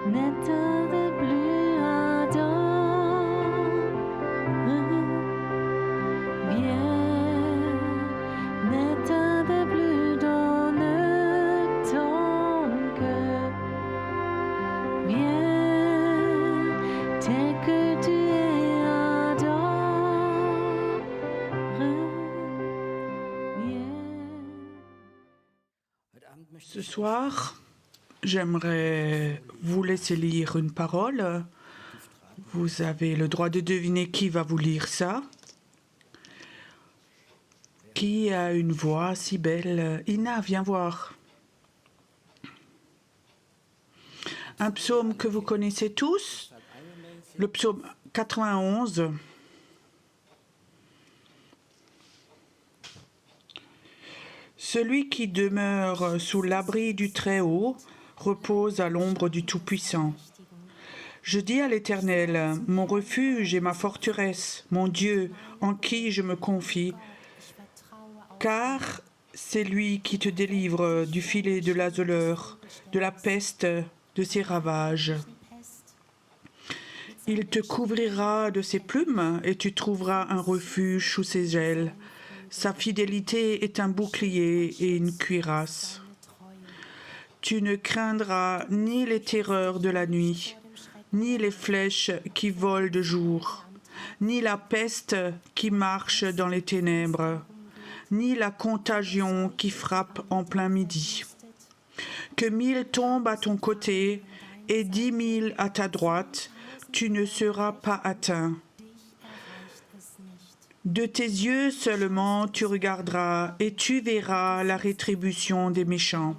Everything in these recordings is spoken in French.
N'état de plus ardent, viens, n'état de plus dans ton cœur, viens, tel que tu es ardent, viens. Ce soir, j'aimerais vous laisser lire une parole. Vous avez le droit de deviner qui va vous lire ça. Qui a une voix si belle? Ina, viens voir. Un psaume que vous connaissez tous, le psaume 91. Celui qui demeure sous l'abri du Très-Haut repose à l'ombre du Tout-Puissant. Je dis à l'Éternel, mon refuge et ma forteresse, mon Dieu, en qui je me confie, car c'est lui qui te délivre du filet de l'asoleur, de la peste, de ses ravages. Il te couvrira de ses plumes et tu trouveras un refuge sous ses ailes. Sa fidélité est un bouclier et une cuirasse. Tu ne craindras ni les terreurs de la nuit, ni les flèches qui volent de jour, ni la peste qui marche dans les ténèbres, ni la contagion qui frappe en plein midi. Que 1000 tombent à ton côté et 10 000 à ta droite, tu ne seras pas atteint. De tes yeux seulement tu regarderas et tu verras la rétribution des méchants.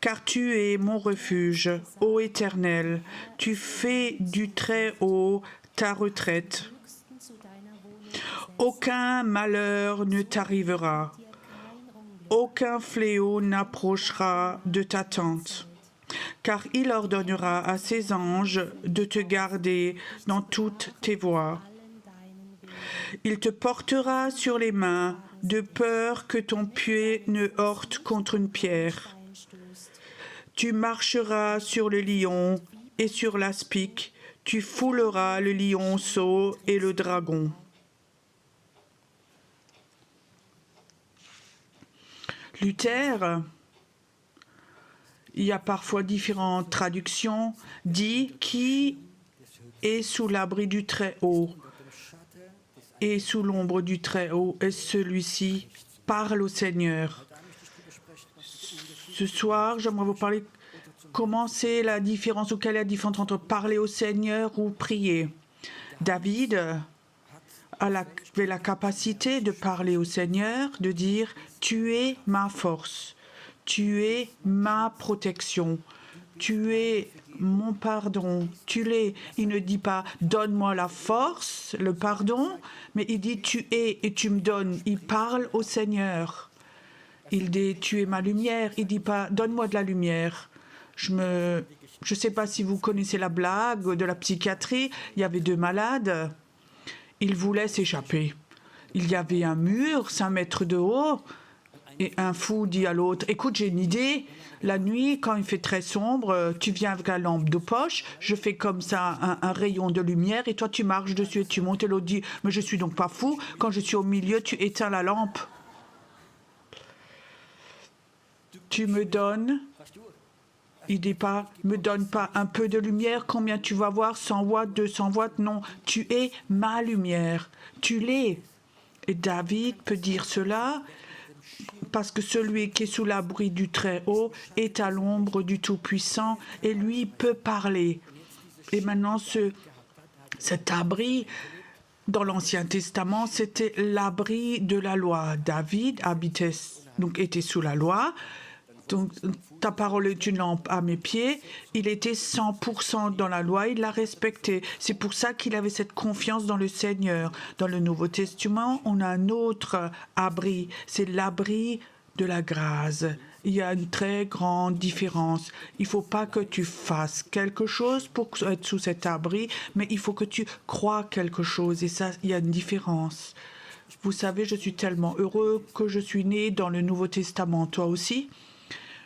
Car tu es mon refuge, ô Éternel, tu fais du Très-Haut ta retraite. Aucun malheur ne t'arrivera, aucun fléau n'approchera de ta tente, car il ordonnera à ses anges de te garder dans toutes tes voies. Il te portera sur les mains, de peur que ton pied ne heurte contre une pierre. Tu marcheras sur le lion et sur l'aspic, tu fouleras le lionceau et le dragon. Luther, il y a parfois différentes traductions, dit qui est sous l'abri du Très-Haut. Et sous l'ombre du Très-Haut, et celui-ci parle au Seigneur. Ce soir, j'aimerais vous parler comment c'est la différence, ou quelle est la différence entre parler au Seigneur ou prier. David avait la capacité de parler au Seigneur, de dire « Tu es ma force, tu es ma protection, tu es mon pardon, tu l'es. » Il ne dit pas « Donne-moi la force, le pardon », mais il dit « Tu es et tu me donnes ». Il parle au Seigneur. Il dit « Tu es ma lumière ». Il ne dit pas « Donne-moi de la lumière ». Je ne sais pas si vous connaissez la blague de la psychiatrie. Il y avait 2 malades. Ils voulaient s'échapper. Il y avait un mur, 5 mètres de haut. Et un fou dit à l'autre, écoute, j'ai une idée. La nuit, quand il fait très sombre, tu viens avec la lampe de poche, je fais comme ça un rayon de lumière et toi tu marches dessus et tu montes. Et l'autre dit, mais je suis donc pas fou. Quand je suis au milieu, tu éteins la lampe. Tu me donnes. Il dit pas, me donne pas un peu de lumière, combien tu vas voir, 100 watts, 200 watts, non. Tu es ma lumière. Tu l'es. Et David peut dire cela parce que celui qui est sous l'abri du Très-Haut est à l'ombre du Tout-Puissant et lui peut parler. Et maintenant, cet abri, dans l'Ancien Testament, c'était l'abri de la loi. David était sous la loi. Donc, ta parole est une lampe à mes pieds. Il était 100% dans la loi, il l'a respectée. C'est pour ça qu'il avait cette confiance dans le Seigneur. Dans le Nouveau Testament, on a un autre abri. C'est l'abri de la grâce. Il y a une très grande différence. Il ne faut pas que tu fasses quelque chose pour être sous cet abri, mais il faut que tu crois quelque chose. Et ça, il y a une différence. Vous savez, je suis tellement heureux que je suis né dans le Nouveau Testament. Toi aussi ?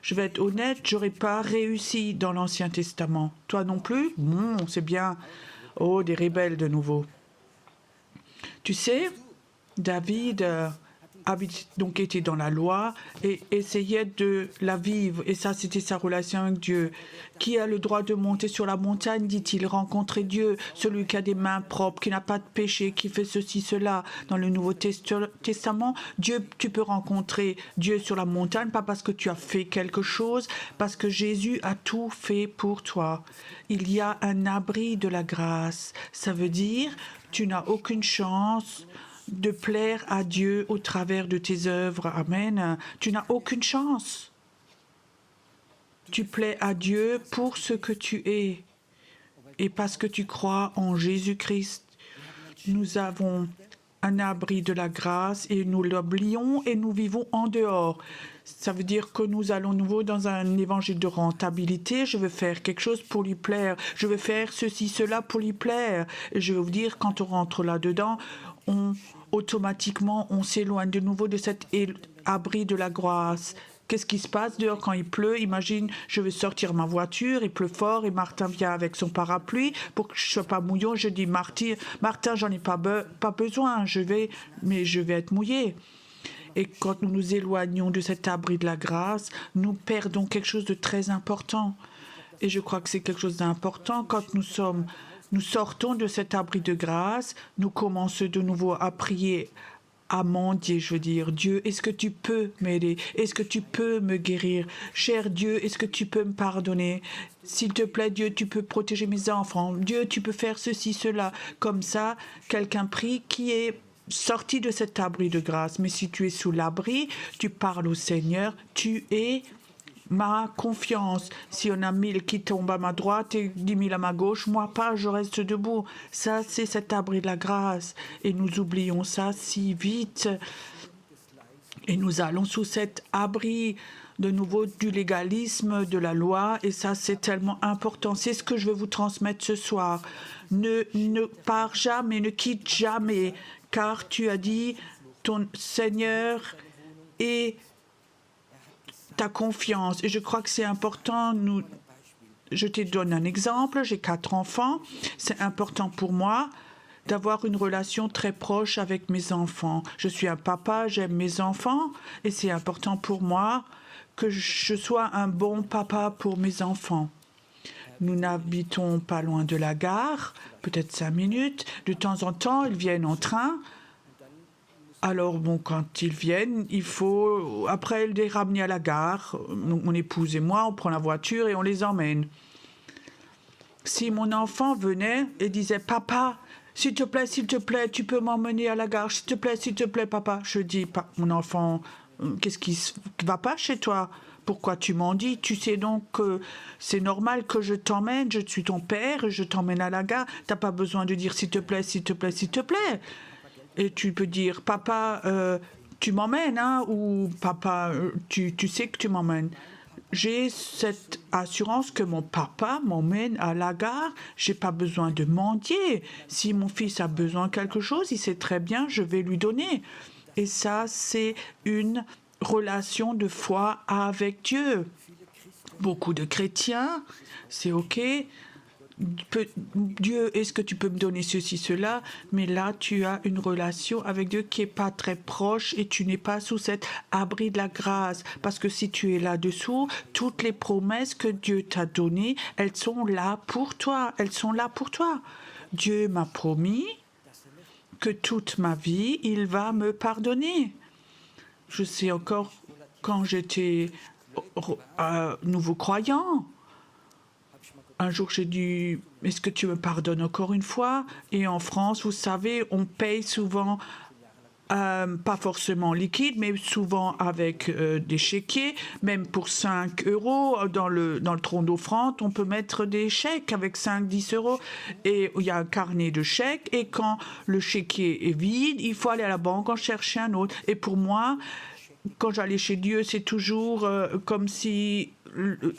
Je vais être honnête, j'aurais pas réussi dans l'Ancien Testament. Toi non plus? C'est bien. Oh, des rebelles de nouveau. Tu sais, David donc était dans la loi et essayait de la vivre. Et ça, c'était sa relation avec Dieu. Qui a le droit de monter sur la montagne, dit-il, rencontrer Dieu, celui qui a des mains propres, qui n'a pas de péché, qui fait ceci, cela. Dans le Nouveau Testament, Dieu, tu peux rencontrer Dieu sur la montagne, pas parce que tu as fait quelque chose, parce que Jésus a tout fait pour toi. Il y a un abri de la grâce. Ça veut dire, tu n'as aucune chance de plaire à Dieu au travers de tes œuvres. Amen. Tu n'as aucune chance. Tu plais à Dieu pour ce que tu es et parce que tu crois en Jésus-Christ. Nous avons un abri de la grâce et nous l'oublions et nous vivons en dehors. Ça veut dire que nous allons nouveau dans un évangile de rentabilité. Je veux faire quelque chose pour lui plaire. Je veux faire ceci, cela pour lui plaire. Et je veux vous dire, quand on rentre là-dedans, automatiquement, on s'éloigne de nouveau de cet abri de la grâce. Qu'est-ce qui se passe dehors quand il pleut? Imagine, je vais sortir ma voiture, il pleut fort et Martin vient avec son parapluie pour que je ne sois pas mouillon. Je dis, Martin, j'en ai pas besoin, mais je vais être mouillé. Et quand nous nous éloignons de cet abri de la grâce, nous perdons quelque chose de très important. Et je crois que c'est quelque chose d'important quand nous sortons de cet abri de grâce, nous commençons de nouveau à prier, à mendier, je veux dire. Dieu, est-ce que tu peux m'aider? Est-ce que tu peux me guérir? Cher Dieu, est-ce que tu peux me pardonner? S'il te plaît, Dieu, tu peux protéger mes enfants. Dieu, tu peux faire ceci, cela. Comme ça, quelqu'un prie qui est sorti de cet abri de grâce. Mais si tu es sous l'abri, tu parles au Seigneur, tu es ma confiance. Si on a 1000 qui tombent à ma droite et 10 000 à ma gauche, moi pas, je reste debout. Ça, c'est cet abri de la grâce. Et nous oublions ça si vite. Et nous allons sous cet abri de nouveau du légalisme, de la loi. Et ça, c'est tellement important. C'est ce que je veux vous transmettre ce soir. Ne pars jamais, ne quitte jamais. Car tu as dit, ton Seigneur est ta confiance. Et je crois que c'est important. Je te donne un exemple. J'ai 4 enfants. C'est important pour moi d'avoir une relation très proche avec mes enfants. Je suis un papa, j'aime mes enfants. Et c'est important pour moi que je sois un bon papa pour mes enfants. Nous n'habitons pas loin de la gare, peut-être 5 minutes. De temps en temps, ils viennent en train. Alors, bon, quand ils viennent, il faut, après, les ramener à la gare. Mon épouse et moi, on prend la voiture et on les emmène. Si mon enfant venait et disait « Papa, s'il te plaît, tu peux m'emmener à la gare. S'il te plaît, papa. » Je dis « Mon enfant, qu'est-ce qui ne va pas chez toi ? Pourquoi tu m'en dis? Tu sais donc que c'est normal que je t'emmène. Je suis ton père et je t'emmène à la gare. Tu n'as pas besoin de dire « S'il te plaît, s'il te plaît, s'il te plaît. » Et tu peux dire, papa, tu m'emmènes, hein, ou papa, tu sais que tu m'emmènes. J'ai cette assurance que mon papa m'emmène à la gare. J'ai pas besoin de mendier. Si mon fils a besoin de quelque chose, il sait très bien, je vais lui donner. Et ça, c'est une relation de foi avec Dieu. Beaucoup de chrétiens, c'est OK. Dieu, est-ce que tu peux me donner ceci, cela? Mais là, tu as une relation avec Dieu qui n'est pas très proche et tu n'es pas sous cet abri de la grâce. Parce que si tu es là-dessous, toutes les promesses que Dieu t'a données, elles sont là pour toi. Elles sont là pour toi. Dieu m'a promis que toute ma vie, il va me pardonner. Je sais encore quand j'étais nouveau croyant. Un jour, j'ai dit, est-ce que tu me pardonnes encore une fois? Et en France, vous savez, on paye souvent, pas forcément liquide, mais souvent avec des chéquiers. Même pour 5 € dans le tronc d'offrande, on peut mettre des chèques avec 5-10 €. Et il y a un carnet de chèques. Et quand le chéquier est vide, il faut aller à la banque en chercher un autre. Et pour moi, quand j'allais chez Dieu, c'est toujours comme si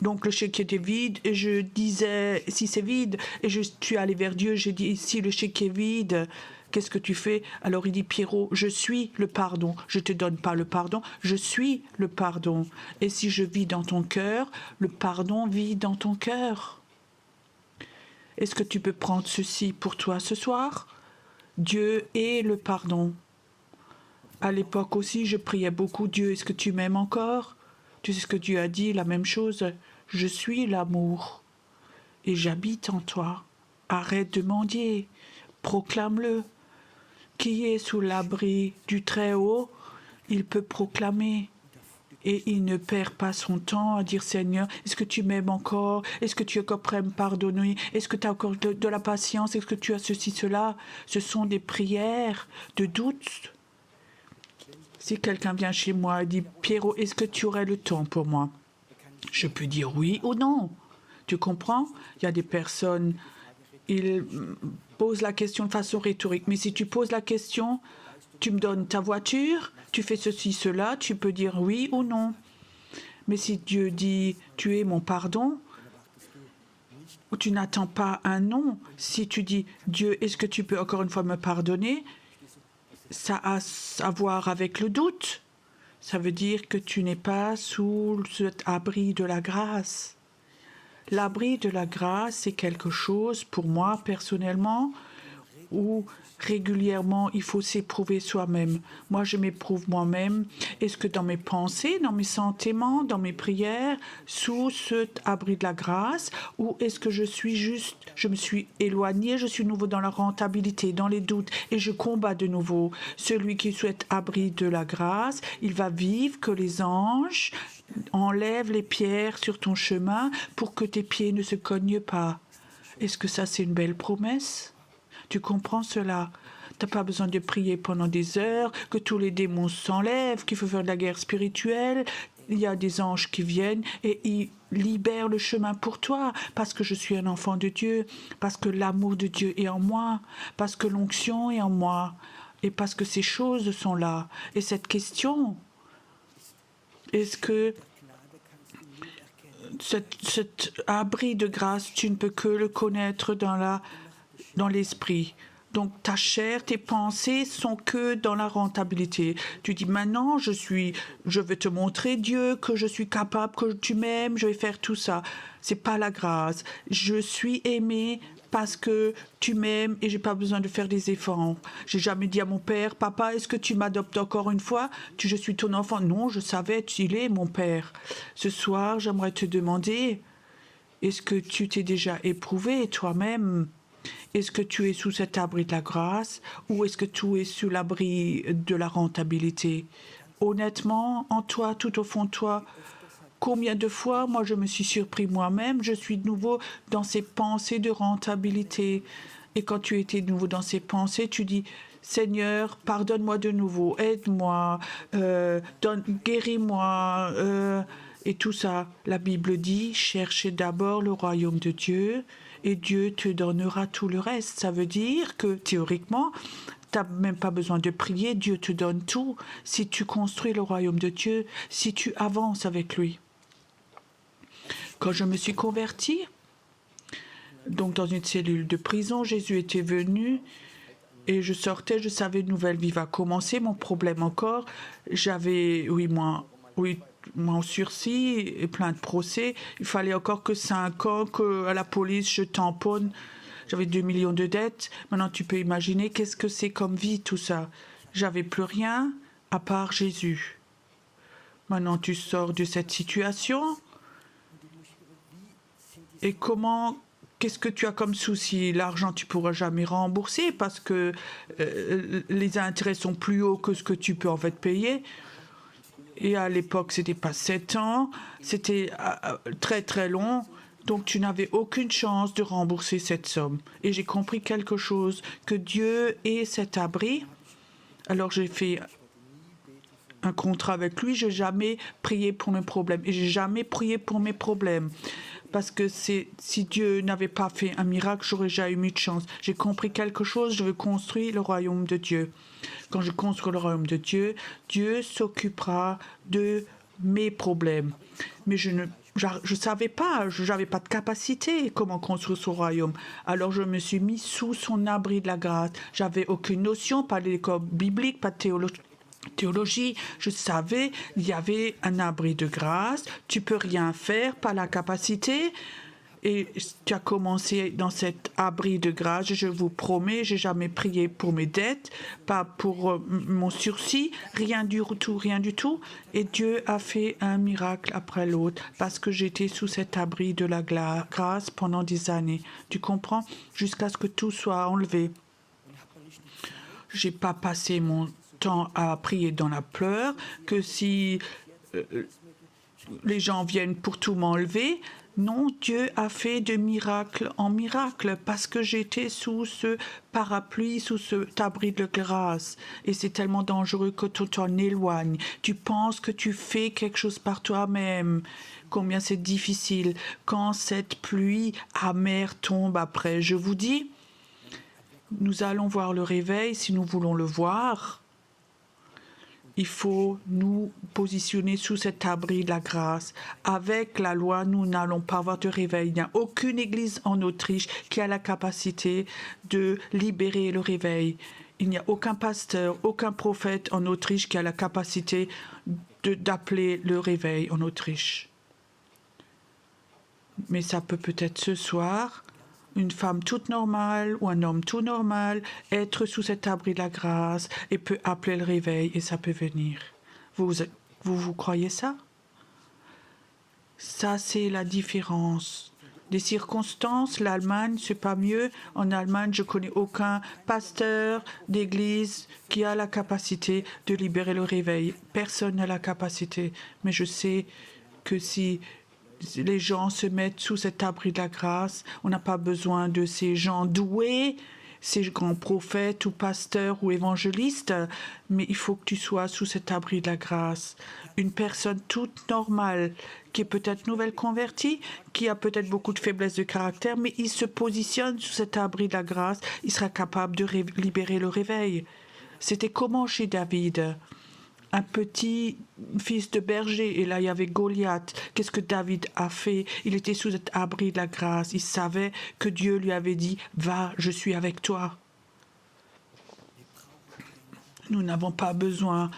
donc le chéquier était vide et je disais si c'est vide et je suis allée vers Dieu, j'ai dit si le chéquier est vide, Qu'est-ce que tu fais? Alors il dit, Pierrot, je suis le pardon. Je ne te donne pas le pardon, je suis le pardon. Et si je vis dans ton cœur, le pardon vit dans ton cœur. Est-ce que tu peux prendre ceci pour toi ce soir? Dieu est le pardon. À l'époque aussi, je priais beaucoup, Dieu, est-ce que tu m'aimes encore? Tu sais ce que Dieu a dit, la même chose. Je suis l'amour et j'habite en toi. Arrête de mendier, proclame-le. Qui est sous l'abri du Très-Haut, il peut proclamer. Et il ne perd pas son temps à dire, Seigneur, est-ce que tu m'aimes encore? Est-ce que tu es encore prêt à me pardonner? Est-ce que tu as encore de la patience? Est-ce que tu as ceci, cela? Ce sont des prières de doute. Si quelqu'un vient chez moi et dit, Pierrot, est-ce que tu aurais le temps pour moi? Je peux dire oui ou non. Tu comprends? Il y a des personnes, ils posent la question de façon rhétorique. Mais si tu poses la question, tu me donnes ta voiture, tu fais ceci, cela, tu peux dire oui ou non. Mais si Dieu dit, tu es mon pardon, ou tu n'attends pas un non. Si tu dis, Dieu, est-ce que tu peux encore une fois me pardonner? Ça a à voir avec le doute. Ça veut dire que tu n'es pas sous cet abri de la grâce. L'abri de la grâce, c'est quelque chose, pour moi personnellement, où régulièrement il faut s'éprouver soi-même. Moi, je m'éprouve moi-même. Est-ce que dans mes pensées, dans mes sentiments, dans mes prières, sous cet abri de la grâce, ou est-ce que je suis juste, je me suis éloignée, je suis nouveau dans la rentabilité, dans les doutes, et je combats de nouveau. Celui qui souhaite abri de la grâce, il va vivre que les anges enlèvent les pierres sur ton chemin pour que tes pieds ne se cognent pas. Est-ce que ça, c'est une belle promesse? Tu comprends cela? Tu n'as pas besoin de prier pendant des heures, que tous les démons s'enlèvent, qu'il faut faire de la guerre spirituelle. Il y a des anges qui viennent et ils libèrent le chemin pour toi, parce que je suis un enfant de Dieu, parce que l'amour de Dieu est en moi, parce que l'onction est en moi, et parce que ces choses sont là. Et cette question, est-ce que cet abri de grâce, tu ne peux que le connaître dans l'esprit. Donc ta chair, tes pensées sont que dans la rentabilité. Tu dis maintenant, je vais te montrer Dieu que je suis capable, que tu m'aimes, je vais faire tout ça. C'est pas la grâce. Je suis aimé parce que tu m'aimes et j'ai pas besoin de faire des efforts. J'ai jamais dit à mon père, papa, est-ce que tu m'adoptes encore une fois? Je suis ton enfant. Non, je savais, il est mon père. Ce soir, j'aimerais te demander, est-ce que tu t'es déjà éprouvé toi-même? Est-ce que tu es sous cet abri de la grâce ou est-ce que tu es sous l'abri de la rentabilité? Honnêtement, en toi, tout au fond de toi, combien de fois, moi, je me suis surpris moi-même, je suis de nouveau dans ces pensées de rentabilité. Et quand tu étais de nouveau dans ces pensées, tu dis, Seigneur, pardonne-moi de nouveau, aide-moi, guéris-moi, et tout ça. La Bible dit, cherchez d'abord le royaume de Dieu et Dieu te donnera tout le reste. Ça veut dire que, théoriquement, tu n'as même pas besoin de prier, Dieu te donne tout. Si tu construis le royaume de Dieu, si tu avances avec lui. Quand je me suis convertie, donc dans une cellule de prison, Jésus était venu et je sortais, je savais une nouvelle vie va commencer. Mon problème encore, j'avais, moi en sursis et plein de procès. Il fallait encore que 5 ans, qu'à la police je tamponne. J'avais 2 millions de dettes. Maintenant, tu peux imaginer qu'est-ce que c'est comme vie, tout ça. J'avais plus rien à part Jésus. Maintenant, tu sors de cette situation. Et qu'est-ce que tu as comme souci? L'argent, tu pourras jamais rembourser parce que les intérêts sont plus hauts que ce que tu peux en fait payer. Et à l'époque, c'était pas 7 ans, c'était très très long. Donc tu n'avais aucune chance de rembourser cette somme. Et j'ai compris quelque chose, que Dieu est cet abri. Alors j'ai fait un contrat avec lui, je n'ai jamais prié pour mes problèmes. Et j'ai jamais prié pour mes problèmes. Parce que si Dieu n'avait pas fait un miracle, j'aurais jamais eu de chance. J'ai compris quelque chose, je veux construire le royaume de Dieu. Quand je construis le royaume de Dieu, Dieu s'occupera de mes problèmes. Mais je ne Je ne savais pas, je n'avais pas de capacité comment construire son royaume. Alors je me suis mis sous son abri de la grâce. J'avais aucune notion, pas de l'école biblique, pas de théologie. Je savais, il y avait un abri de grâce. Tu peux rien faire, pas la capacité. Et tu as commencé dans cet abri de grâce. Je vous promets, j'ai jamais prié pour mes dettes, pas pour mon sursis, rien du tout, rien du tout. Et Dieu a fait un miracle après l'autre parce que j'étais sous cet abri de la grâce pendant des années. Tu comprends? Jusqu'à ce que tout soit enlevé. J'ai pas passé mon temps à prier dans la pleure, que si les gens viennent pour tout m'enlever. Non, Dieu a fait de miracle en miracle parce que j'étais sous ce parapluie, sous cet abri de grâce. Et c'est tellement dangereux que tu t'en éloignes. Tu penses que tu fais quelque chose par toi-même. Combien c'est difficile quand cette pluie amère tombe après. Je vous dis, nous allons voir le réveil si nous voulons le voir. Il faut nous positionner sous cet abri de la grâce. Avec la loi, nous n'allons pas avoir de réveil. Il n'y a aucune église en Autriche qui a la capacité de libérer le réveil. Il n'y a aucun pasteur, aucun prophète en Autriche qui a la capacité d'appeler le réveil en Autriche. Mais ça peut-être ce soir, une femme toute normale ou un homme tout normal, être sous cet abri de la grâce et peut appeler le réveil et ça peut venir. Vous croyez ça? Ça, c'est la différence. Des circonstances, l'Allemagne, c'est pas mieux. En Allemagne, je connais aucun pasteur d'église qui a la capacité de libérer le réveil. Personne n'a la capacité. Mais je sais que si les gens se mettent sous cet abri de la grâce, on n'a pas besoin de ces gens doués, ces grands prophètes ou pasteurs ou évangélistes, mais il faut que tu sois sous cet abri de la grâce. Une personne toute normale, qui est peut-être nouvelle convertie, qui a peut-être beaucoup de faiblesse de caractère, mais il se positionne sous cet abri de la grâce, il sera capable de libérer le réveil. C'était comment chez David? Un petit fils de berger, et là il y avait Goliath. Qu'est-ce que David a fait? Il était sous cet abri de la grâce. Il savait que Dieu lui avait dit « Va, je suis avec toi ». Nous n'avons pas besoin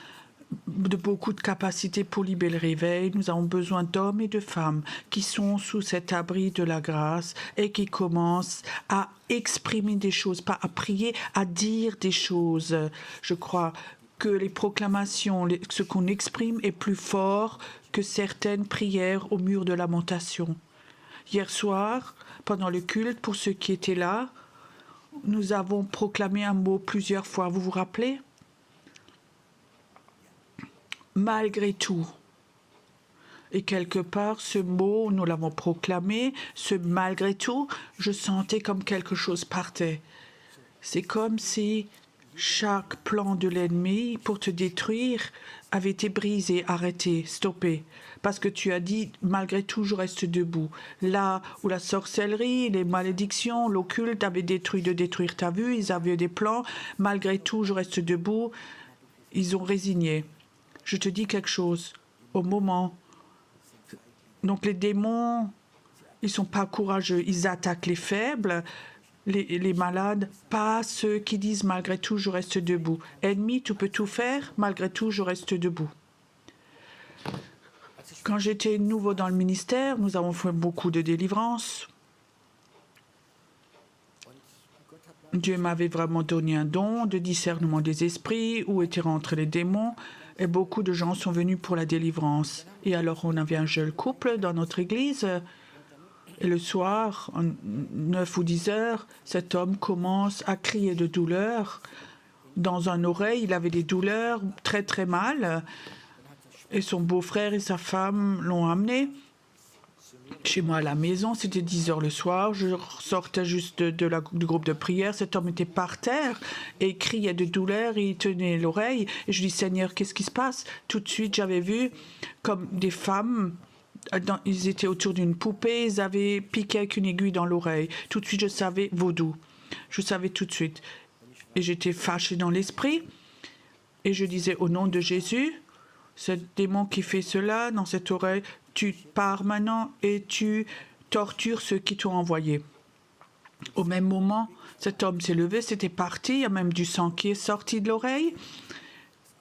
de beaucoup de capacités pour libérer le réveil. Nous avons besoin d'hommes et de femmes qui sont sous cet abri de la grâce et qui commencent à exprimer des choses, pas à prier, à dire des choses. Je crois que les proclamations, ce qu'on exprime est plus fort que certaines prières au mur de lamentation. Hier soir, pendant le culte, pour ceux qui étaient là, nous avons proclamé un mot plusieurs fois. Vous vous rappelez? Malgré tout. Et quelque part, ce mot, nous l'avons proclamé, ce malgré tout, je sentais comme quelque chose partait. C'est comme si chaque plan de l'ennemi pour te détruire avait été brisé, arrêté, stoppé. Parce que tu as dit, malgré tout, je reste debout. Là où la sorcellerie, les malédictions, l'occulte avaient détruit de détruire ta vue, ils avaient des plans, malgré tout, je reste debout. Ils ont résigné. Je te dis quelque chose. Au moment. Donc les démons, ils ne sont pas courageux. Ils attaquent les faibles. Les malades, pas ceux qui disent malgré tout je reste debout. Ennemi, tu peux tout faire, malgré tout je reste debout. Quand j'étais nouveau dans le ministère, nous avons fait beaucoup de délivrances. Dieu m'avait vraiment donné un don de discernement des esprits, où étaient rentrés les démons, et beaucoup de gens sont venus pour la délivrance. Et alors on avait un jeune couple dans notre église. Et le soir, à 9 ou 10 heures, cet homme commence à crier de douleur. Dans une oreille, il avait des douleurs très très mal. Et son beau-frère et sa femme l'ont amené chez moi à la maison. C'était 10 heures le soir. Je sortais juste du groupe de prière. Cet homme était par terre et criait de douleur. Et il tenait l'oreille. Et je dis, Seigneur, qu'est-ce qui se passe? Tout de suite, j'avais vu comme des femmes... Ils étaient autour d'une poupée, ils avaient piqué avec une aiguille dans l'oreille. Tout de suite, je savais vaudou. Je savais tout de suite. Et j'étais fâchée dans l'esprit. Et je disais, au nom de Jésus, ce démon qui fait cela dans cette oreille, Tu pars maintenant et tu tortures ceux qui t'ont envoyé. Au même moment, cet homme s'est levé, c'était parti, il y a même du sang qui est sorti de l'oreille.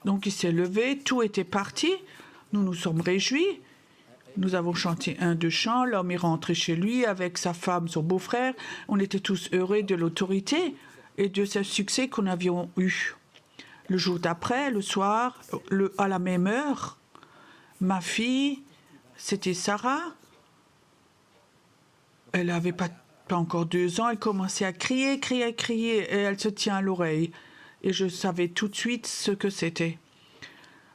Donc il s'est levé, tout était parti. Nous nous sommes réjouis. Nous avons chanté un, deux chants. L'homme est rentré chez lui avec sa femme, son beau-frère. On était tous heureux de l'autorité et de ce succès qu'on avions eu. Le jour d'après, le soir, à la même heure, ma fille, c'était Sarah. Elle n'avait pas encore 2 ans. Elle commençait à crier, crier, crier. Et elle se tient à l'oreille. Et je savais tout de suite ce que c'était.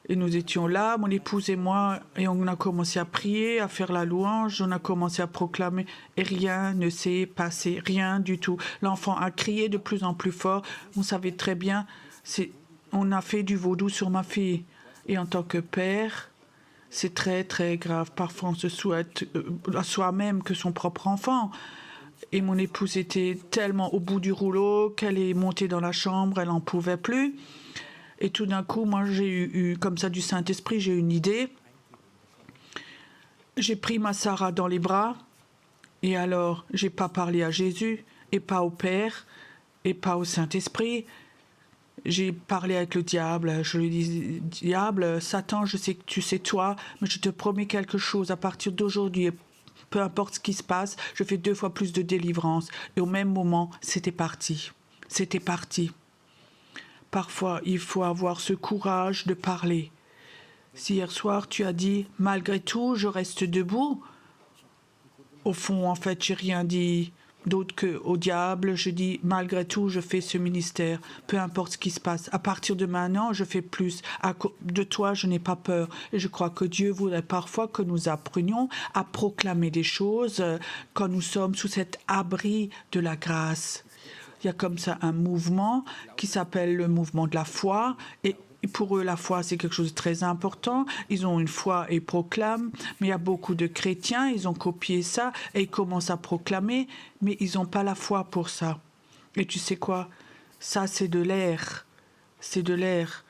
Et nous étions là, mon épouse et moi, et on a commencé à prier, à faire la louange, on a commencé à proclamer, et rien ne s'est passé, rien du tout. L'enfant a crié de plus en plus fort. On savait très bien, on a fait du vaudou sur ma fille. Et en tant que père, c'est très, très grave. Parfois, on se souhaite à soi-même que son propre enfant. Et mon épouse était tellement au bout du rouleau qu'elle est montée dans la chambre, elle n'en pouvait plus. Et tout d'un coup, moi, j'ai eu comme ça du Saint-Esprit, j'ai eu une idée. J'ai pris ma Sarah dans les bras, et alors, j'ai pas parlé à Jésus, et pas au Père, et pas au Saint-Esprit. J'ai parlé avec le diable. Je lui dis, diable, Satan, je sais que tu sais toi, mais je te promets quelque chose à partir d'aujourd'hui. Peu importe ce qui se passe, je fais 2 fois plus de délivrance. Et au même moment, c'était parti. C'était parti. Parfois, il faut avoir ce courage de parler. Si hier soir, tu as dit « Malgré tout, je reste debout », au fond, en fait, j'ai rien dit d'autre qu'au diable. Je dis « Malgré tout, je fais ce ministère, peu importe ce qui se passe. À partir de maintenant, je fais plus. De toi, je n'ai pas peur. » Et je crois que Dieu voudrait parfois que nous apprenions à proclamer des choses quand nous sommes sous cet abri de la grâce. Il y a comme ça un mouvement qui s'appelle le mouvement de la foi. Et pour eux, la foi, c'est quelque chose de très important. Ils ont une foi et proclament. Mais il y a beaucoup de chrétiens, ils ont copié ça et ils commencent à proclamer, mais ils n'ont pas la foi pour ça. Et tu sais quoi? Ça, c'est de l'air. C'est de l'air.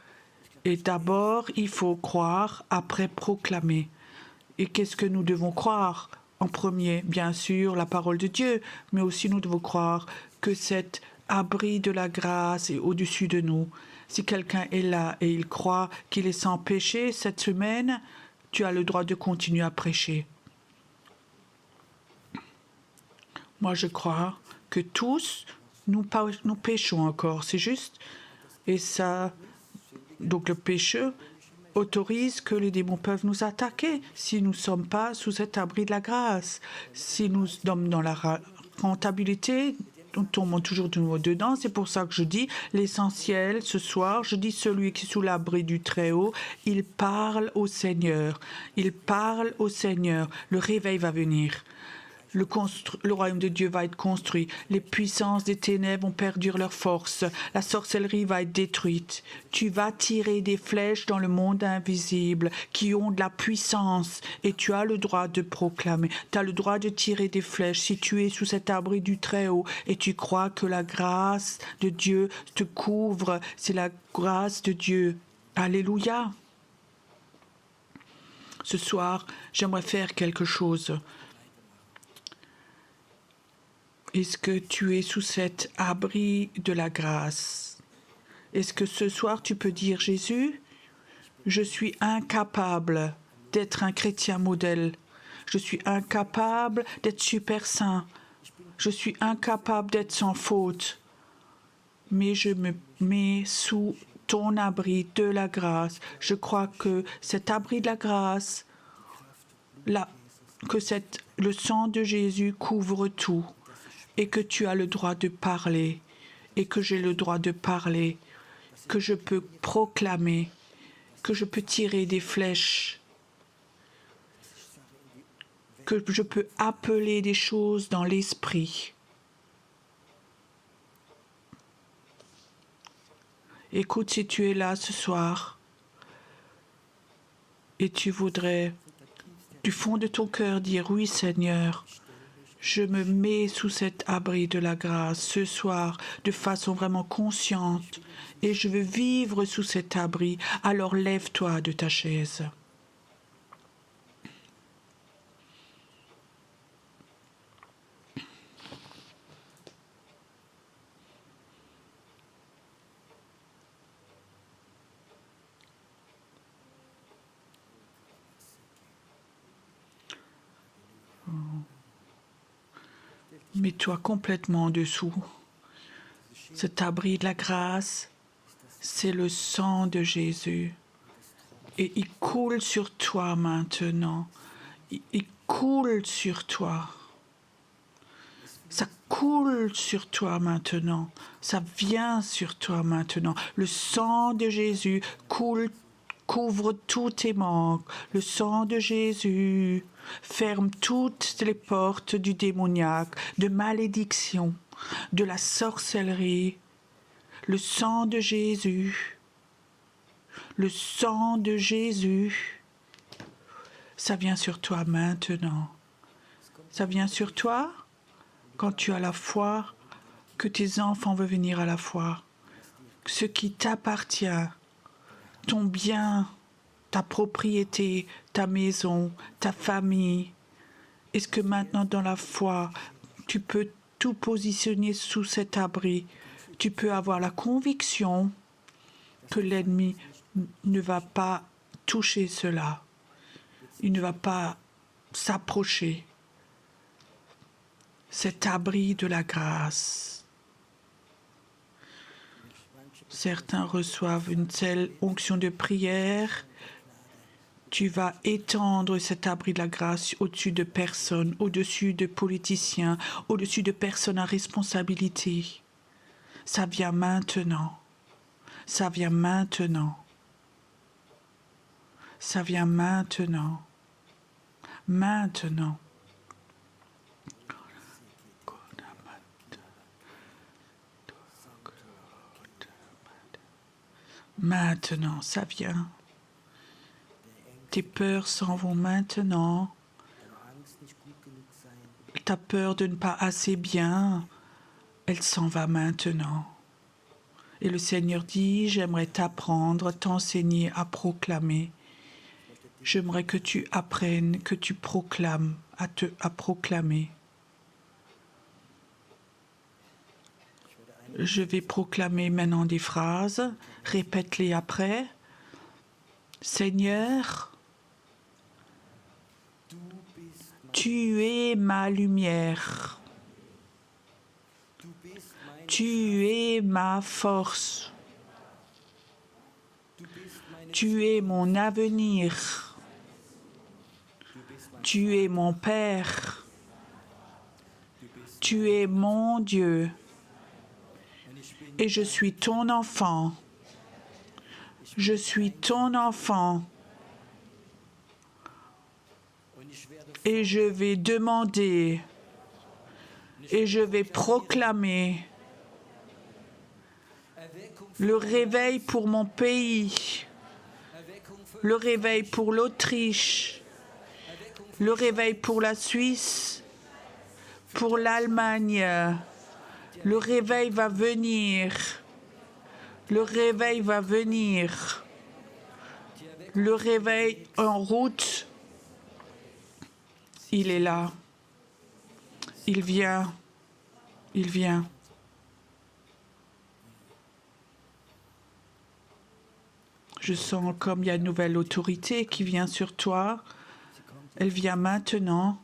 Et d'abord, il faut croire, après proclamer. Et qu'est-ce que nous devons croire? En premier, bien sûr, la parole de Dieu, mais aussi nous devons croire que cet abri de la grâce est au-dessus de nous. Si quelqu'un est là et il croit qu'il est sans péché cette semaine, tu as le droit de continuer à prêcher. Moi, je crois que tous, nous péchons encore, c'est juste. Et ça, donc le péché autorise que les démons peuvent nous attaquer si nous ne sommes pas sous cet abri de la grâce. Si nous sommes dans la rentabilité, nous tombons toujours de nouveau dedans. C'est pour ça que je dis l'essentiel ce soir. Je dis celui qui est sous l'abri du Très-Haut, il parle au Seigneur. Il parle au Seigneur. Le réveil va venir. Le royaume de Dieu va être construit. Les puissances des ténèbres vont perdre leur force. La sorcellerie va être détruite. Tu vas tirer des flèches dans le monde invisible qui ont de la puissance. Et tu as le droit de proclamer. Tu as le droit de tirer des flèches si tu es sous cet abri du Très-Haut et tu crois que la grâce de Dieu te couvre. C'est la grâce de Dieu. Alléluia. Ce soir, j'aimerais faire quelque chose. Est-ce que tu es sous cet abri de la grâce? Est-ce que ce soir tu peux dire, Jésus, je suis incapable d'être un chrétien modèle. Je suis incapable d'être super saint. Je suis incapable d'être sans faute. Mais je me mets sous ton abri de la grâce. Je crois que cet abri de la grâce, le sang de Jésus couvre tout. Et que tu as le droit de parler, et que j'ai le droit de parler, que je peux proclamer, que je peux tirer des flèches, que je peux appeler des choses dans l'esprit. Écoute, si tu es là ce soir, et tu voudrais, du fond de ton cœur, dire « Oui, Seigneur », je me mets sous cet abri de la grâce ce soir de façon vraiment consciente et je veux vivre sous cet abri. Alors lève-toi de ta chaise. Mets-toi complètement en dessous. Cet abri de la grâce, c'est le sang de Jésus. Et il coule sur toi maintenant. Il coule sur toi. Ça coule sur toi maintenant. Ça vient sur toi maintenant. Le sang de Jésus couvre tous tes manques. Le sang de Jésus ferme toutes les portes du démoniaque, de malédiction, de la sorcellerie. Le sang de Jésus. Le sang de Jésus. Ça vient sur toi maintenant. Ça vient sur toi quand tu as la foi, que tes enfants veulent venir à la foi. Ce qui t'appartient, ton bien, ta propriété, ta maison, ta famille. Est-ce que maintenant dans la foi, tu peux tout positionner sous cet abri? Tu peux avoir la conviction que l'ennemi ne va pas toucher cela. Il ne va pas s'approcher. Cet abri de la grâce. Certains reçoivent une telle onction de prière. Tu vas étendre cet abri de la grâce au-dessus de personnes, au-dessus de politiciens, au-dessus de personnes à responsabilité. Ça vient maintenant. Ça vient maintenant. Ça vient maintenant. Maintenant. Maintenant, ça vient. Tes peurs s'en vont maintenant. Ta peur de ne pas assez bien, elle s'en va maintenant. Et le Seigneur dit, j'aimerais t'apprendre, t'enseigner à proclamer. J'aimerais que tu apprennes, que tu proclames, à proclamer. Je vais proclamer maintenant des phrases. Répète-les après. Seigneur, tu es ma lumière. Tu es ma force. Tu es mon avenir. Tu es mon Père. Tu es mon Dieu. Et je suis ton enfant. Je suis ton enfant. Et je vais demander et je vais proclamer le réveil pour mon pays, le réveil pour l'Autriche, le réveil pour la Suisse, pour l'Allemagne. Le réveil va venir. Le réveil va venir. Le réveil en route, il est là. Il vient. Il vient. Je sens comme il y a une nouvelle autorité qui vient sur toi. Elle vient maintenant.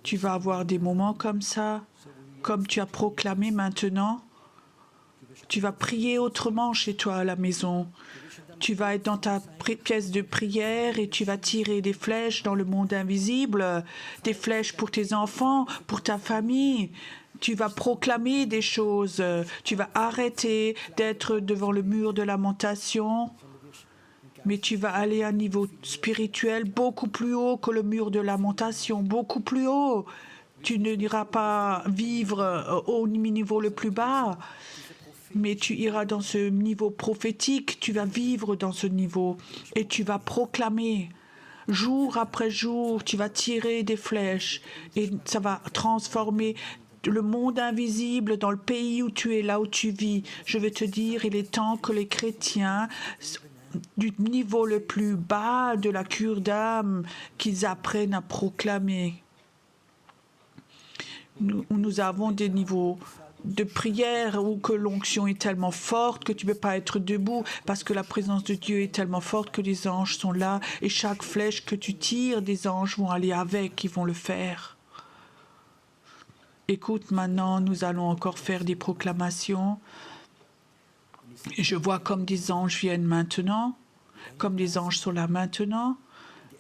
Tu vas avoir des moments comme ça, comme tu as proclamé maintenant. Tu vas prier autrement chez toi à la maison. Tu vas être dans ta pièce de prière et tu vas tirer des flèches dans le monde invisible, des flèches pour tes enfants, pour ta famille. Tu vas proclamer des choses. Tu vas arrêter d'être devant le mur de lamentation. Mais tu vas aller à un niveau spirituel beaucoup plus haut que le mur de lamentation, beaucoup plus haut. Tu ne iras pas vivre au niveau le plus bas, mais tu iras dans ce niveau prophétique, tu vas vivre dans ce niveau et tu vas proclamer. Jour après jour, tu vas tirer des flèches et ça va transformer le monde invisible dans le pays où tu es, là où tu vis. Je vais te dire, il est temps que les chrétiens du niveau le plus bas de la cure d'âme, qu'ils apprennent à proclamer. Nous avons des niveaux de prière où que l'onction est tellement forte que tu ne peux pas être debout parce que la présence de Dieu est tellement forte que les anges sont là et chaque flèche que tu tires, des anges vont aller avec, ils vont le faire. Écoute, maintenant, nous allons encore faire des proclamations. Et je vois comme des anges viennent maintenant, comme des anges sont là maintenant,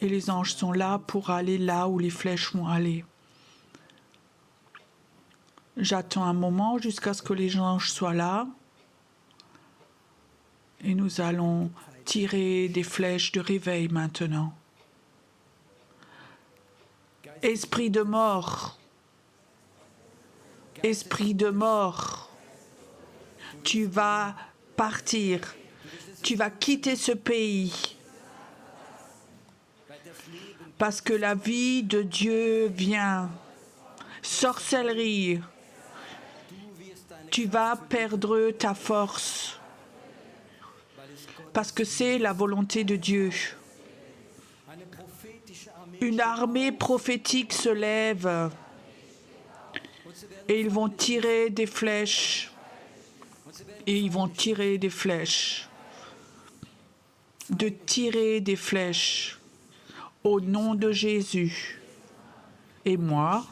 et les anges sont là pour aller là où les flèches vont aller. J'attends un moment jusqu'à ce que les anges soient là, et nous allons tirer des flèches de réveil maintenant. Esprit de mort, esprit de mort, tu vas partir, tu vas quitter ce pays, parce que la vie de Dieu vient. Sorcellerie, tu vas perdre ta force, parce que c'est la volonté de Dieu. Une armée prophétique se lève et ils vont tirer des flèches. Et ils vont tirer des flèches. De tirer des flèches au nom de Jésus. Et moi,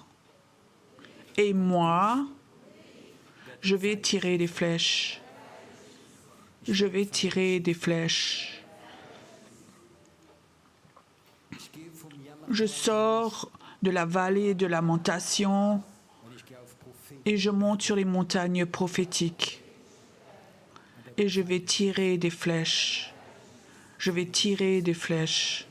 je vais tirer des flèches. Je vais tirer des flèches. Je sors de la vallée de lamentation et je monte sur les montagnes prophétiques. Et je vais tirer des flèches. Je vais tirer des flèches.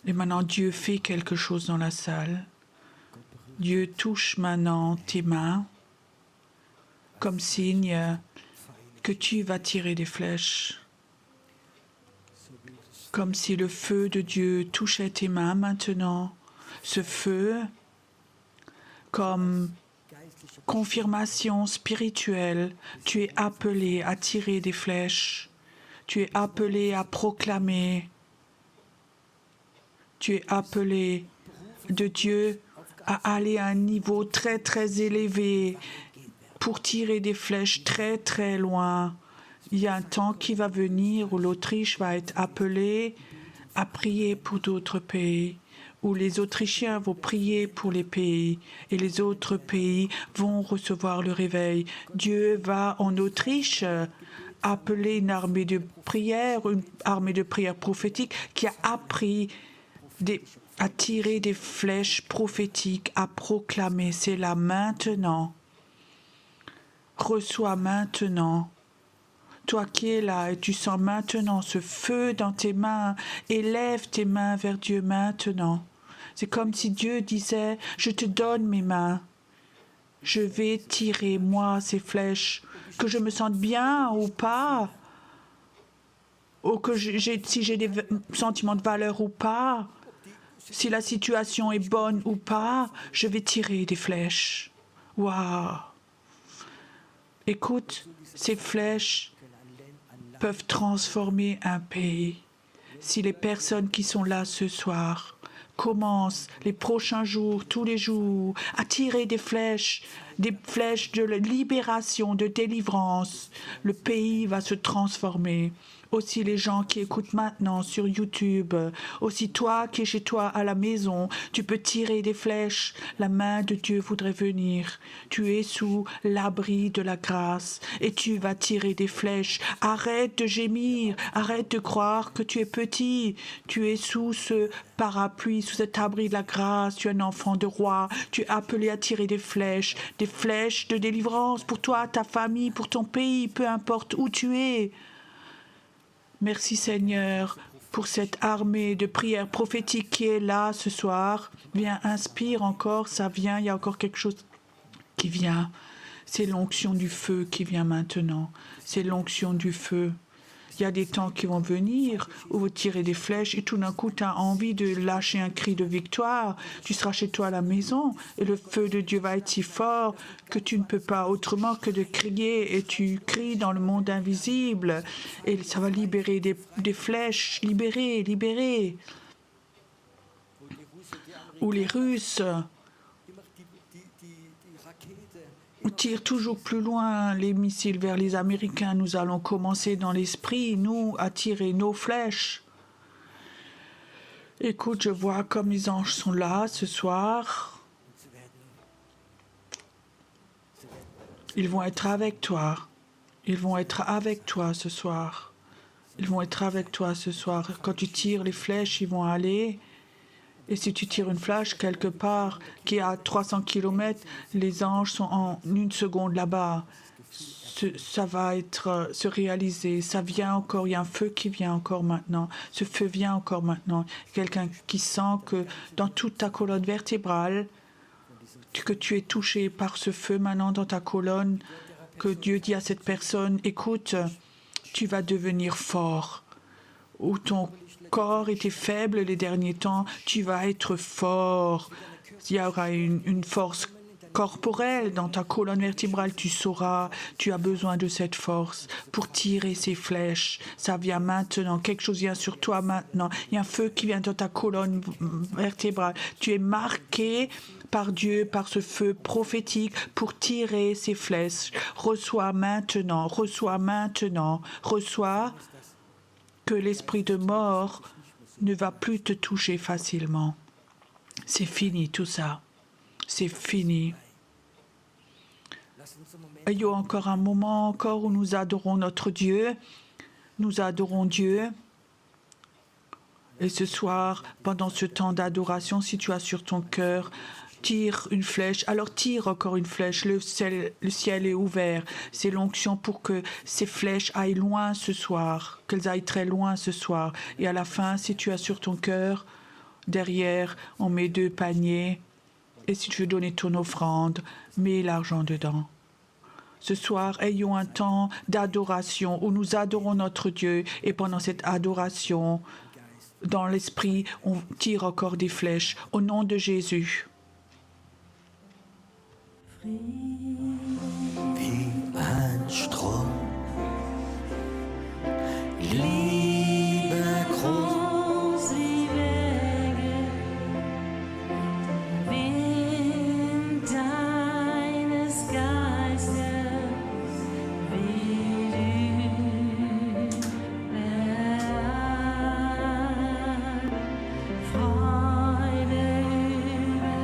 Et maintenant, Dieu fait quelque chose dans la salle. Dieu touche maintenant tes mains comme signe que tu vas tirer des flèches. Comme si le feu de Dieu touchait tes mains maintenant. Ce feu, comme confirmation spirituelle, tu es appelé à tirer des flèches. Tu es appelé à proclamer. Tu es appelé de Dieu à aller à un niveau très très élevé pour tirer des flèches très très loin. Il y a un temps qui va venir où l'Autriche va être appelée à prier pour d'autres pays, où les Autrichiens vont prier pour les pays et les autres pays vont recevoir le réveil. Dieu va en Autriche appeler une armée de prière prophétique qui a appris à tirer des flèches prophétiques, à proclamer. C'est là maintenant. Reçois maintenant. Toi qui es là et tu sens maintenant ce feu dans tes mains, élève tes mains vers Dieu maintenant. C'est comme si Dieu disait, je te donne mes mains. Je vais tirer, moi, ces flèches, que je me sente bien ou pas, ou que si j'ai des sentiments de valeur ou pas, si la situation est bonne ou pas, je vais tirer des flèches. Waouh! Écoute, ces flèches peuvent transformer un pays. Si les personnes qui sont là ce soir commencent les prochains jours, tous les jours, à tirer des flèches de libération, de délivrance, le pays va se transformer. Aussi les gens qui écoutent maintenant sur YouTube, aussi toi qui es chez toi à la maison, tu peux tirer des flèches. La main de Dieu voudrait venir. Tu es sous l'abri de la grâce et tu vas tirer des flèches. Arrête de gémir, arrête de croire que tu es petit. Tu es sous ce parapluie, sous cet abri de la grâce. Tu es un enfant de roi. Tu es appelé à tirer des flèches de délivrance pour toi, ta famille, pour ton pays, peu importe où tu es. Merci Seigneur pour cette armée de prières prophétiques qui est là ce soir. Viens, inspire encore, ça vient, il y a encore quelque chose qui vient. C'est l'onction du feu qui vient maintenant. C'est l'onction du feu. Il y a des temps qui vont venir où vous tirez des flèches et tout d'un coup, tu as envie de lâcher un cri de victoire. Tu seras chez toi à la maison et le feu de Dieu va être si fort que tu ne peux pas autrement que de crier et tu cries dans le monde invisible et ça va libérer des flèches. Libérer. Ou les Russes tire toujours plus loin les missiles vers les Américains. Nous allons commencer dans l'esprit, nous, à tirer nos flèches. Écoute, je vois comme les anges sont là ce soir. Ils vont être avec toi. Ils vont être avec toi ce soir. Ils vont être avec toi ce soir. Quand tu tires les flèches, ils vont aller. Et si tu tires une flèche quelque part qui est à 300 km, les anges sont en une seconde là-bas. Ça va se réaliser. Ça vient encore. Il y a un feu qui vient encore maintenant. Ce feu vient encore maintenant. Quelqu'un qui sent que dans toute ta colonne vertébrale, que tu es touché par ce feu maintenant dans ta colonne, que Dieu dit à cette personne, écoute, tu vas devenir fort. Où ton corps était faible les derniers temps, tu vas être fort. Il y aura une force corporelle dans ta colonne vertébrale, tu sauras, tu as besoin de cette force pour tirer ces flèches. Ça vient maintenant, quelque chose vient sur toi maintenant. Il y a un feu qui vient dans ta colonne vertébrale. Tu es marqué par Dieu, par ce feu prophétique pour tirer ces flèches. Reçois maintenant, reçois que l'esprit de mort ne va plus te toucher facilement. C'est fini tout ça. C'est fini. Ayons encore un moment encore où nous adorons notre Dieu. Nous adorons Dieu. Et ce soir, pendant ce temps d'adoration, si tu as sur ton cœur, tire une flèche. Alors tire encore une flèche. Le ciel est ouvert. C'est l'onction pour que ces flèches aillent loin ce soir, qu'elles aillent très loin ce soir. Et à la fin, si tu as sur ton cœur, derrière, on met 2 paniers. Et si tu veux donner ton offrande, mets l'argent dedans. Ce soir, ayons un temps d'adoration où nous adorons notre Dieu. Et pendant cette adoration, dans l'esprit, on tire encore des flèches. Au nom de Jésus. Wie ein Strom, Liebe groß wie Wege, Wind deines Geistes, wie Freude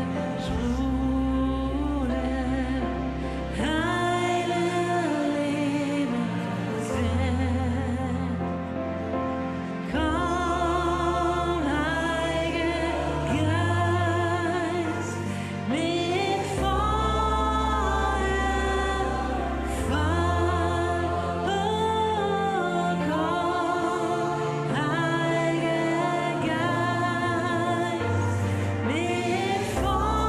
überströmen, heile Lebenswelt. Komm, Heiliger Geist, mit Feuer, fall. Oh, komm, Heiliger Geist, mit Feuer,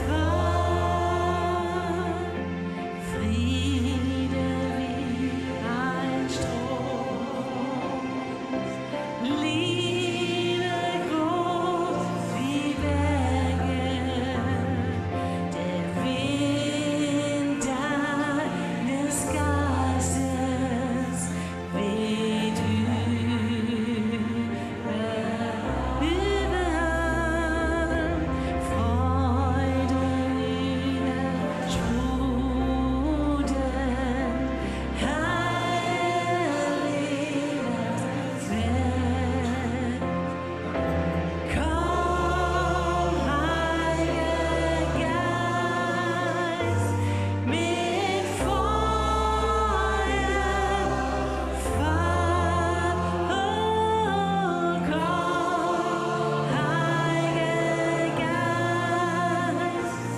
fall. Friede wie ein Strom, Liebe groß wie Berge, der Wind deines Geistes weht überall, Freude überströmen, Komm, Heiliger Geist, mit Feuer, fall. Oh, komm, Heiliger Geist,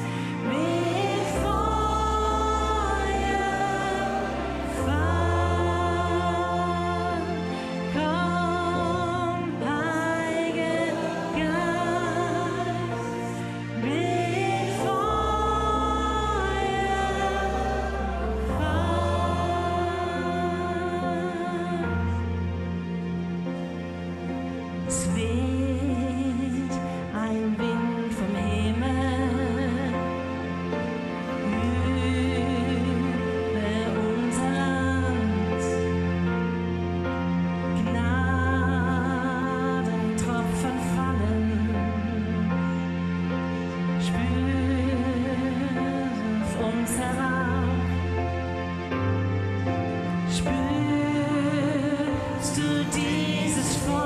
mit Feuer, fall. Komm, Heiliger Geist, mit Feuer, fall. Es weht ein Wind vom Himmel über unser Land. Gnadentropfen fallen, spür auf uns herab. Spürst du dieses Feuer?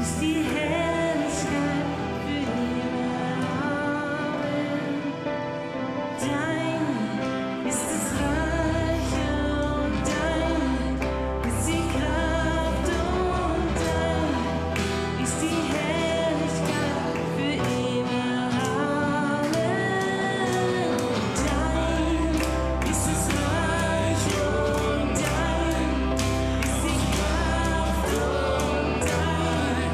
ist die Herrlichkeit für immer. Amen. Dein ist das Reich und dein ist die Kraft und dein ist die Herrlichkeit für immer. Amen. Dein ist das Reich und dein ist die Kraft und dein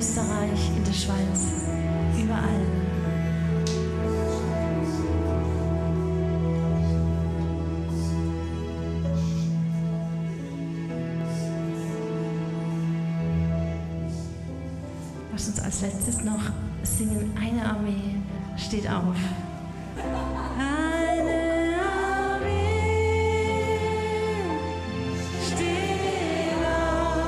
Österreich, in der Schweiz, überall. Lass uns als letztes noch singen, eine Armee steht auf. Eine Armee steht auf.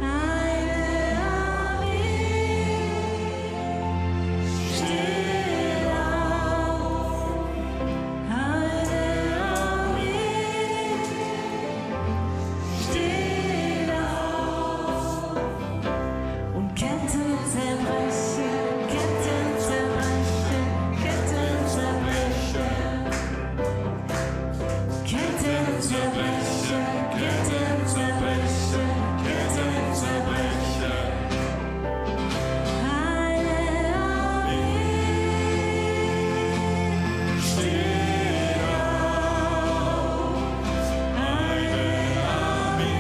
Eine Armee steht auf. Eine Armee steht auf. Und Ketten zerbrechen, Ketten zerbrechen, Ketten zerbrechen. Ketten zerbrechen, Ketten zerbrechen, Ketten zerbrechen. Eine Armee steht auf. Eine Armee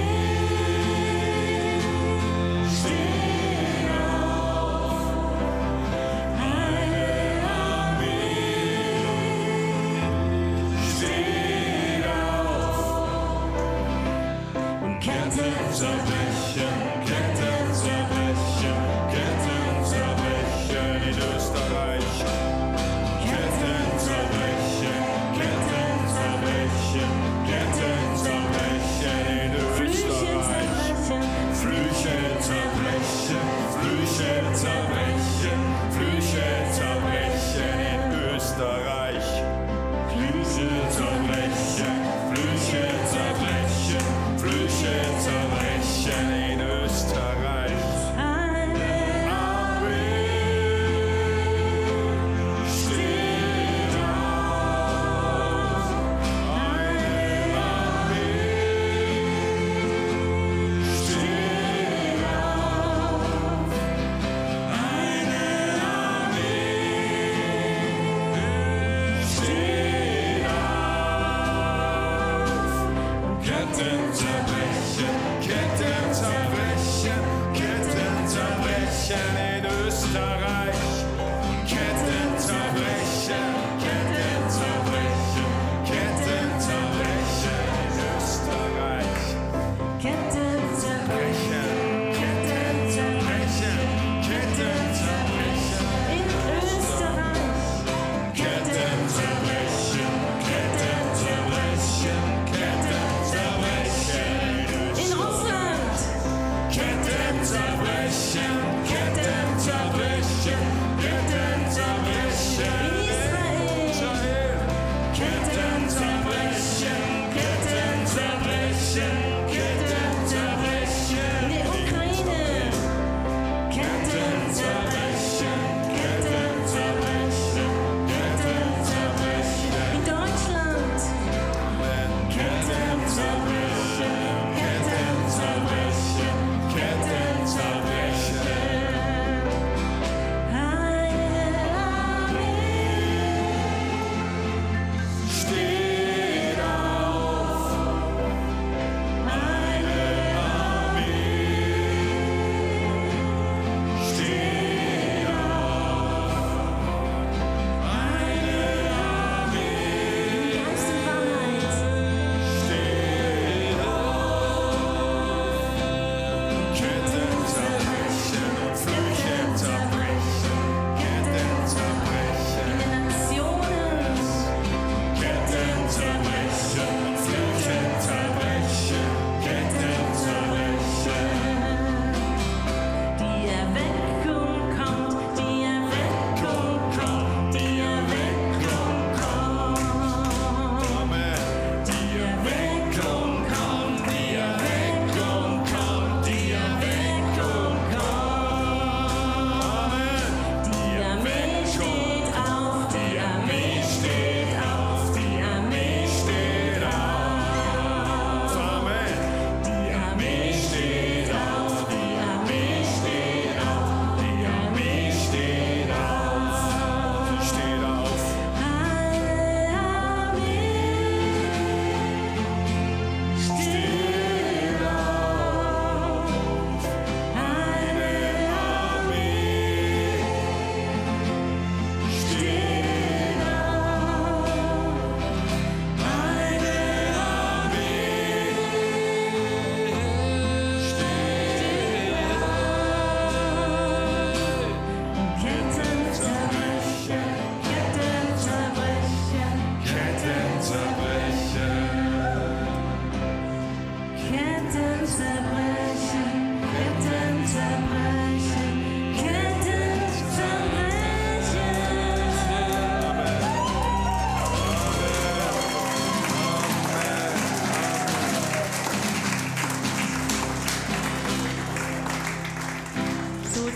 steht auf. Eine Armee steht auf. Und Ketten zerbrechen, Ketten zerbrechen, Ketten zerbrechen in Österreich. Ketten zerbrechen, Ketten zerbrechen, Ketten zerbrechen in Österreich. Flüche zerbrechen, Flüche zerbrechen, Flüche zerbrechen in Österreich. Flüche zerbrechen, Flüche zerbrechen, Flüche zerbrechen in Österreich. Eine Armee steht auf. Eine Armee steht auf. Eine Armee steht auf. Ketten zerbrechen, Ketten zerbrechen, Ketten zerbrechen in Österreich. Ketten zerbrechen, Ketten zerbrechen, Ketten zerbrechen in Österreich. Ketten zerbrechen, Ketten zerbrechen, Ketten zerbrechen, in Österreich. Ketten zerbrechen, Ketten zerbrechen, Ketten zerbrechen In Russland, Ketten zerbrechen, Ketten zerbrechen, Ketten zerbrechen in Israel, Ketten zerbrechen, Ketten zerbrechen, Ketten zerbrechen in der Ukraine, Ketten zerbrechen, Ketten zerbrechen, Ketten zerbrechen in Deutschland, Ketten zerbrechen, Ketten zerbrechen, Ketten zerbrechen. eine Armee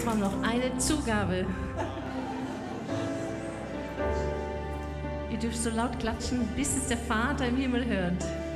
war noch eine Zugabe. Ihr dürft so laut klatschen, bis es der Vater im Himmel hört.